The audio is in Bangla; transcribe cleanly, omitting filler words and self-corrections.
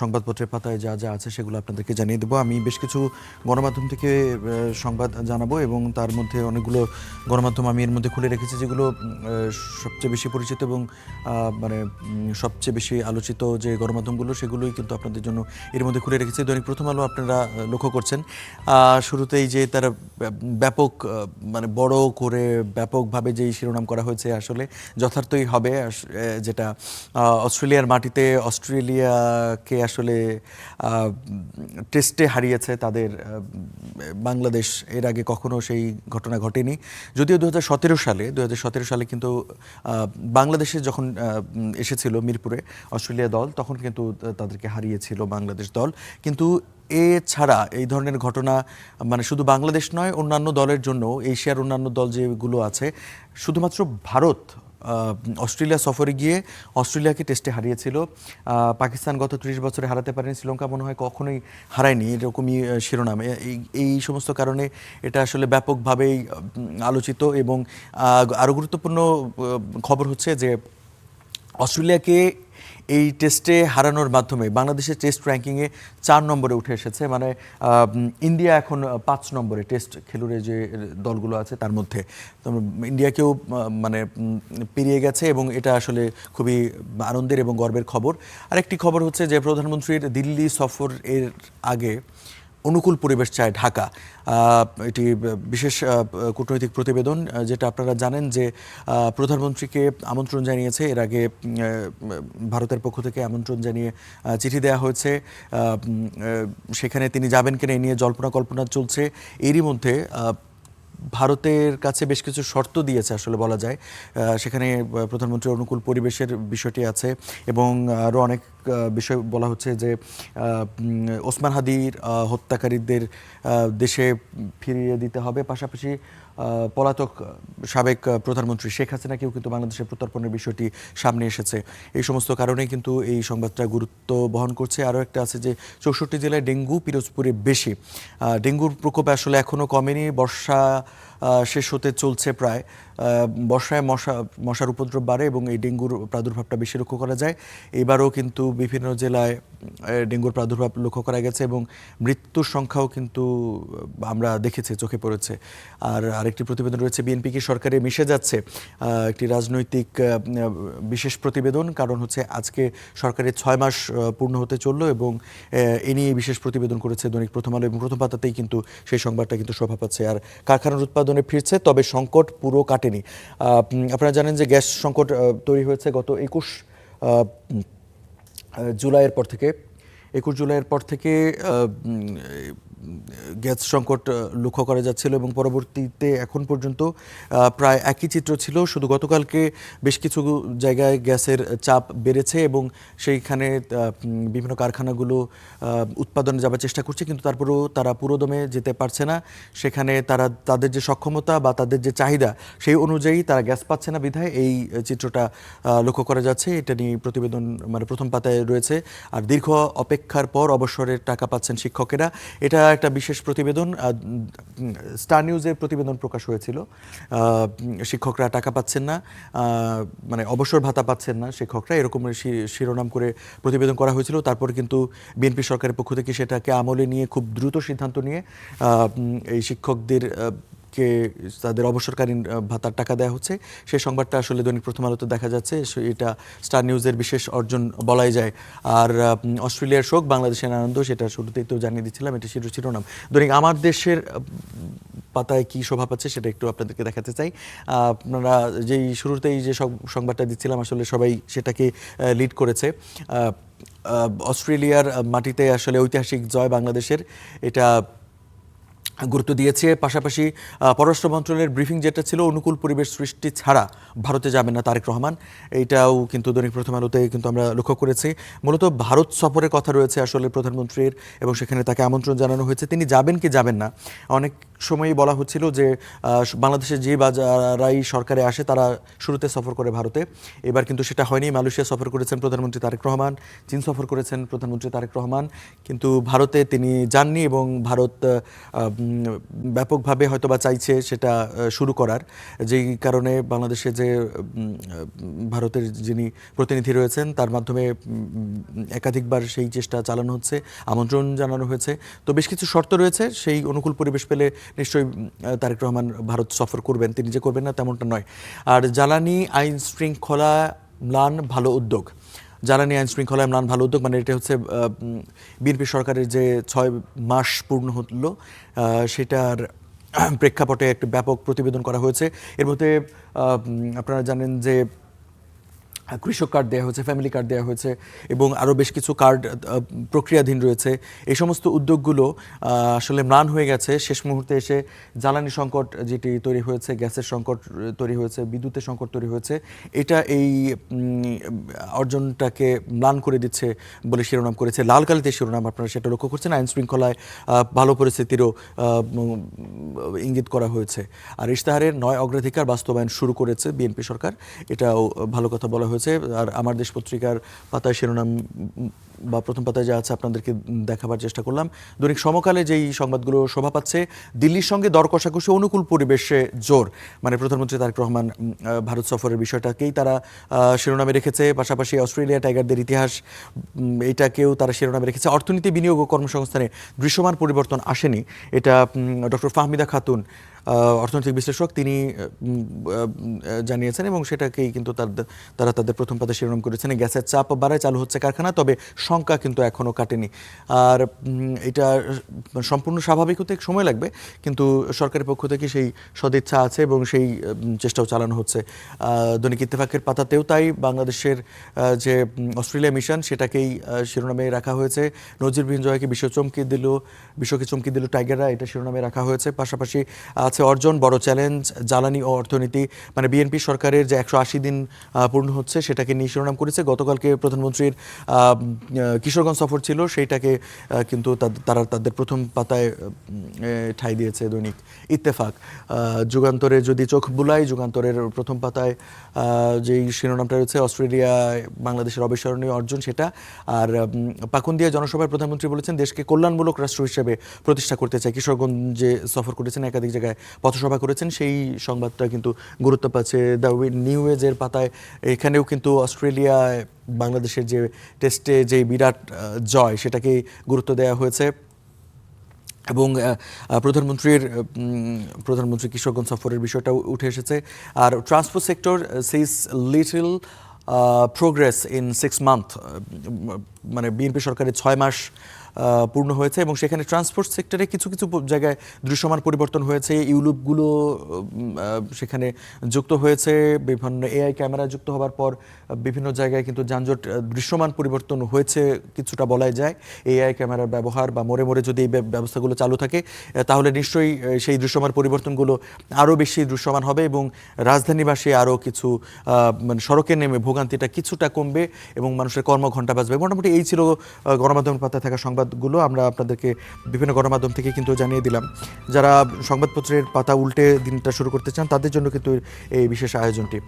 সংবাদপত্রের পাতায় যা যা আছে সেগুলো আপনাদেরকে জানিয়ে দেবো। আমি বেশ কিছু গণমাধ্যম থেকে সংবাদ জানাবো এবং তার মধ্যে অনেকগুলো গণমাধ্যম আমি এর মধ্যে খুলে রেখেছি যেগুলো সবচেয়ে বেশি পরিচিত এবং মানে সবচেয়ে বেশি আলোচিত যে গণমাধ্যমগুলো সেগুলোই কিন্তু আপনাদের জন্য এর মধ্যে খুলে রেখেছি। দৈনিক প্রথম আলো আপনারা লক্ষ্য করছেন শুরুতেই যে তারা ব্যাপক মানে বড় করে ব্যাপকভাবে যেই শিরোনাম করা হয়েছে আসলে যথার্থই হবে, যেটা অস্ট্রেলিয়ার মাটিতে অস্ট্রেলিয়াকে আসলে টেস্টে হারিয়েছে তাদের বাংলাদেশ। এর আগে কখনো সেই ঘটনা ঘটেনি, যদিও 2017 সালে কিন্তু বাংলাদেশে যখন এসেছিল মিরপুরে অস্ট্রেলিয়া দল তখন কিন্তু তাদেরকে হারিয়েছিল বাংলাদেশ দল। কিন্তু এছাড়া এই ধরনের ঘটনা মানে শুধু বাংলাদেশ নয়, অন্যান্য দলের জন্য এশিয়ার অন্যান্য দল যেগুলো আছে, শুধুমাত্র ভারত অস্ট্রেলিয়া সফরে গিয়ে অস্ট্রেলিয়াকে টেস্টে হারিয়েছিল। পাকিস্তান গত 30 বছরে হারাতে পারেনি, শ্রীলঙ্কা মনে হয় কখনোই হারায়নি, এরকমই শিরোনাম। এই সমস্ত কারণে এটা আসলে ব্যাপকভাবেই আলোচিত। এবং আরও গুরুত্বপূর্ণ খবর হচ্ছে যে অস্ট্রেলিয়াকে এই টেস্টে হারানোর মাধ্যমে বাংলাদেশের টেস্ট র্যাঙ্কিংয়ে 4 নম্বরে উঠে এসেছে। মানে ইন্ডিয়া এখন 5 নম্বরে টেস্ট খেলুড়ে যে দলগুলো আছে তার মধ্যে। ইন্ডিয়াকেও মানে পেরিয়ে গেছে এবং এটা আসলে খুবই আনন্দের এবং গর্বের খবর। আরেকটি খবর হচ্ছে যে প্রধানমন্ত্রীর দিল্লি সফর এর আগে অনুকূল পরিবেশ চায় ঢাকা। এটি বিশেষ কূটনৈতিক প্রতিবেদন, যেটা আপনারা জানেন যে প্রধানমন্ত্রীকে আমন্ত্রণ জানিয়েছে, এর আগে ভারতের পক্ষ থেকে আমন্ত্রণ জানিয়ে চিঠি দেওয়া হয়েছে। সেখানে তিনি যাবেন কিনা এ নিয়ে জল্পনা কল্পনা চলছে। এরই মধ্যে ভারতের কাছে বেশ কিছু শর্ত দিয়েছে আসলে বলা যায়। সেখানে প্রধানমন্ত্রীর অনুকূল পরিবেশের বিষয়টি আছে এবং আরও অনেক বিষয় বলা হচ্ছে যে ওসমান হাদির হত্যাকারীদের দেশে ফিরিয়ে দিতে হবে, পাশাপাশি পলাতক সাবেক প্রধানমন্ত্রী শেখ হাসিনাকেও কিন্তু বাংলাদেশে প্রত্যর্পণের বিষয়টি সামনে এসেছে। এই সমস্ত কারণেই কিন্তু এই সংবাদটা গুরুত্ব বহন করছে। আরও একটা আছে যে 64 জেলায় ডেঙ্গু, পিরোজপুরে বেশি। ডেঙ্গুর প্রকোপ আসলে এখনও কমেনি, বর্ষা শেষ হতে চলছে প্রায়। বর্ষায় মশার উপদ্রব বাড়ে এবং এই ডেঙ্গুর প্রাদুর্ভাবটা বেশি লক্ষ্য করা যায়। এবারও কিন্তু বিভিন্ন জেলায় ডেঙ্গুর প্রাদুর্ভাব লক্ষ্য করা গেছে এবং মৃত্যুর সংখ্যাও কিন্তু আমরা দেখেছি, চোখে পড়েছে। আর আরেকটি প্রতিবেদন রয়েছে বিএনপি কি সরকারে মিশে যাচ্ছে, একটি রাজনৈতিক বিশেষ প্রতিবেদন। কারণ হচ্ছে আজকে সরকারের 6 মাস পূর্ণ হতে চললো এবং এ নিয়ে বিশেষ প্রতিবেদন করেছে দৈনিক প্রথম আলো এবং প্রথম পাতাতেই কিন্তু সেই সংবাদটা কিন্তু শোভা পাচ্ছে। আর কারখানার উৎপাদনে ফিরছে, তবে সংকট পুরো কাটেনি। আপনারা জানেন যে গ্যাস সংকট তৈরি হয়েছে গত 21 জুলাইয়ের পর থেকে গ্যাস সংকট লক্ষ্য করা যাচ্ছিল এবং পরবর্তীতে এখন পর্যন্ত প্রায় একই চিত্র ছিল। শুধু গতকালকে বেশ কিছু জায়গায় গ্যাসের চাপ বেড়েছে এবং সেইখানে বিভিন্ন কারখানাগুলো উৎপাদনে যাবার চেষ্টা করছে, কিন্তু তারপরেও তারা পুরোদমে যেতে পারছে না। সেখানে তাদের যে সক্ষমতা বা তাদের যে চাহিদা সেই অনুযায়ী তারা গ্যাস পাচ্ছে না, বিধায় এই চিত্রটা লক্ষ্য করা যাচ্ছে। এটা নিয়ে প্রতিবেদন মানে প্রথম পাতায় রয়েছে। আর দীর্ঘ অপেক্ষার পর অবসরের টাকা পাচ্ছেন শিক্ষকেরা, এটা একটা বিশেষ প্রতিবেদন। স্টার নিউজে প্রতিবেদন প্রকাশ হয়েছিল, শিক্ষকরা টাকা পাচ্ছেন না, মানে অবসর ভাতা পাচ্ছেন না শিক্ষকরা, এরকম শিরোনাম করে প্রতিবেদন করা হয়েছিল। তারপর কিন্তু বিএনপি সরকারের পক্ষ থেকে সেটাকে আমলে নিয়ে খুব দ্রুত সিদ্ধান্ত নিয়ে এই শিক্ষকদের তাদের অবসরকালীন ভাতার টাকা দেওয়া হচ্ছে। সেই সংবাদটা আসলে দৈনিক প্রথম আলোতে দেখা যাচ্ছে, এটা স্টার নিউজের বিশেষ অর্জন বলাই যায়। আর অস্ট্রেলিয়ার শোক, বাংলাদেশের আনন্দ, সেটা শুরুতেই তো জানিয়ে দিচ্ছিলাম, এটা শিরোনাম। দৈনিক আমার দেশের পাতায় কী শোভা পাচ্ছে সেটা একটু আপনাদেরকে দেখাতে চাই। আপনারা যেই শুরুতেই যে সংবাদটা দিচ্ছিলাম আসলে সবাই সেটাকে লিড করেছে। অস্ট্রেলিয়ার মাটিতে আসলে ঐতিহাসিক জয় বাংলাদেশের, এটা গুরুত্ব দিয়েছে। পাশাপাশি পররাষ্ট্র মন্ত্রণালয়ের ব্রিফিং যেটা ছিল, অনুকূল পরিবেশ সৃষ্টি ছাড়া ভারতে যাবেন না তারেক রহমান, এইটাও কিন্তু দৈনিক প্রথম আলোতে কিন্তু আমরা লক্ষ্য করেছি। মূলত ভারত সফরের কথা রয়েছে আসলে প্রধানমন্ত্রীর এবং সেখানে তাকে আমন্ত্রণ জানানো হয়েছে। তিনি যাবেন কি যাবেন না, অনেক সময়ই বলা হচ্ছিল যে বাংলাদেশের যে বাজারাই সরকারে আসে তারা শুরুতে সফর করে ভারতে। এবার কিন্তু সেটা হয়নি। মালয়েশিয়া সফর করেছেন প্রধানমন্ত্রী তারেক রহমান, চীন সফর করেছেন প্রধানমন্ত্রী তারেক রহমান, কিন্তু ভারতে তিনি যাননি এবং ভারত ব্যাপকভাবে হয়তোবা চাইছে সেটা শুরু করার, যেই কারণে বাংলাদেশে যে ভারতের যিনি প্রতিনিধি রয়েছেন তার মাধ্যমে একাধিকবার সেই চেষ্টা চালানো হচ্ছে, আমন্ত্রণ জানানো হয়েছে। তো বেশ কিছু শর্ত রয়েছে, সেই অনুকূল পরিবেশ পেলে নিশ্চয়ই তারেক রহমান ভারত সফর করবেন। তিনি যে করবেন না তেমনটা নয়। আর জ্বালানি আইন শৃঙ্খলা ম্লান ভালো উদ্যোগ, জ্বালানি আইন শৃঙ্খলায় ম্লান ভালো উদ্যোগ, মানে এটা হচ্ছে বিএনপি সরকারের যে 6 মাস পূর্ণ হলো সেটার প্রেক্ষাপটে একটি ব্যাপক প্রতিবেদন করা হয়েছে। এর মধ্যে আপনারা জানেন যে কৃষক কার্ড দেওয়া হয়েছে, ফ্যামিলি কার্ড দেওয়া হয়েছে এবং আরও বেশ কিছু কার্ড প্রক্রিয়াধীন রয়েছে। এই সমস্ত উদ্যোগগুলো আসলে ম্লান হয়ে গেছে শেষ মুহূর্তে এসে। জ্বালানি সংকট যেটি তৈরি হয়েছে, গ্যাসের সংকট তৈরি হয়েছে, বিদ্যুতের সংকট তৈরি হয়েছে, এটা এই অর্জনটাকে ম্লান করে দিচ্ছে বলে শিরোনাম করেছে লাল কালিতে শিরোনাম। আপনারা সেটা লক্ষ্য করছেন। আইন শৃঙ্খলায় ভালো পরিস্থিতিরও ইঙ্গিত করা হয়েছে। আর ইশতেহারের 9 অগ্রাধিকার বাস্তবায়ন শুরু করেছে বিএনপি সরকার, এটাও ভালো কথা বলা হয়েছে। আর আমার দেশ পত্রিকার পাতায় শিরোনাম বা প্রথম পাতায় যা আছে আপনাদেরকে দেখাবার চেষ্টা করলাম। দৈনিক সমকালে যেই সংবাদগুলো শোভা পাচ্ছে, দিল্লির সঙ্গে দর কষাকষি, অনুকূল পরিবেশে জোর, মানে প্রধানমন্ত্রী তারেক রহমান ভারত সফরের বিষয়টাকেই তারা শিরোনামে রেখেছে। পাশাপাশি অস্ট্রেলিয়া টাইগারদের ইতিহাস, এটাকেও তারা শিরোনামে রেখেছে। অর্থনীতি, বিনিয়োগ ও কর্মসংস্থানে দৃশ্যমান পরিবর্তন আসেনি, এটা ডক্টর ফাহমিদা খাতুন অর্থনৈতিক বিশ্লেষক তিনি জানিয়েছেন এবং সেটাকেই কিন্তু তারা তাদের প্রথম পাতা শিরোনাম করেছেন। গ্যাসের চাপ বাড়ায়, চালু হচ্ছে কারখানা, তবে শঙ্কা কিন্তু এখনও কাটেনি। আর এটা সম্পূর্ণ স্বাভাবিক হতে সময় লাগবে, কিন্তু সরকারের পক্ষ থেকে সেই সদিচ্ছা আছে এবং সেই চেষ্টাও চালানো হচ্ছে। দৈনিক ইত্তেফাকের পাতাতেও তাই, বাংলাদেশের যে অস্ট্রেলিয়া মিশন সেটাকেই শিরোনামে রাখা হয়েছে। নজিরবিহীন জয়কে বিশ্বকে চমকে দিল টাইগাররা, এটা শিরোনামে রাখা হয়েছে। পাশাপাশি অর্জন, বড় চ্যালেঞ্জ, জ্বালানি ও অর্থনীতি, মানে বিএনপি সরকারের যে 180 দিন পূর্ণ হচ্ছে সেটাকে নিয়ে শিরোনাম করেছে। গতকালকে প্রধানমন্ত্রীর কিশোরগঞ্জ সফর ছিল, সেইটাকে কিন্তু তারা তাদের প্রথম পাতায় ঠাঁই দিয়েছে দৈনিক ইত্তেফাক। যুগান্তরে যদি চোখ বুলাই, যুগান্তরের প্রথম পাতায় যেই শিরোনামটা রয়েছে অস্ট্রেলিয়ায় বাংলাদেশের অবিস্মরণীয় অর্জন সেটা। আর পাকুন্দিয়া জনসভায় প্রধানমন্ত্রী বলেছেন দেশকে কল্যাণমূলক রাষ্ট্র হিসেবে প্রতিষ্ঠা করতে চায়। কিশোরগঞ্জে সফর করেছেন, একাধিক জায়গায় পথসভা করেছেন, সেই সংবাদটা কিন্তু গুরুত্ব পাচ্ছে দ্য নিউ এজের পাতায়। এখানেও কিন্তু অস্ট্রেলিয়ায় বাংলাদেশের যে টেস্টে যে বিরাট জয় সেটাকেই গুরুত্ব দেওয়া হয়েছে এবং প্রধানমন্ত্রী কিশোরগঞ্জ সফরের বিষয়টাও উঠে এসেছে। আর transport sector sees little progress in 6 month, মানে বিএনপি সরকারের 6 মাস পূর্ণ হয়েছে এবং সেখানে ট্রান্সপোর্ট সেক্টরে কিছু কিছু জায়গায় দৃশ্যমান পরিবর্তন হয়েছে। ইউলুপগুলো সেখানে যুক্ত হয়েছে, বিভিন্ন এআই ক্যামেরা যুক্ত হওয়ার পর বিভিন্ন জায়গায় কিন্তু যানজট দৃশ্যমান পরিবর্তন হয়েছে কিছুটা বলাই যায়। এআই ক্যামেরার ব্যবহার বা মোড়ে মোড়ে যদি এই ব্যবস্থাগুলো চালু থাকে তাহলে নিশ্চয়ই সেই দৃশ্যমান পরিবর্তনগুলো আরও বেশি দৃশ্যমান হবে এবং রাজধানীবাসী আরও কিছু মানে সড়কে নেমে ভোগান্তিটা কিছুটা কমবে এবং মানুষের কর্মঘণ্টা বাঁচবে। মোটামুটি এই ছিল গণমাধ্যমের পাতায় থাকা সংবাদগুলো। আমরা আপনাদেরকে বিভিন্ন গণমাধ্যম থেকে কিন্তু জানিয়ে দিলাম। যারা সংবাদপত্রের পাতা উল্টে দিনটা শুরু করতে চান তাদের জন্য কিন্তু এই বিশেষ আয়োজনটি।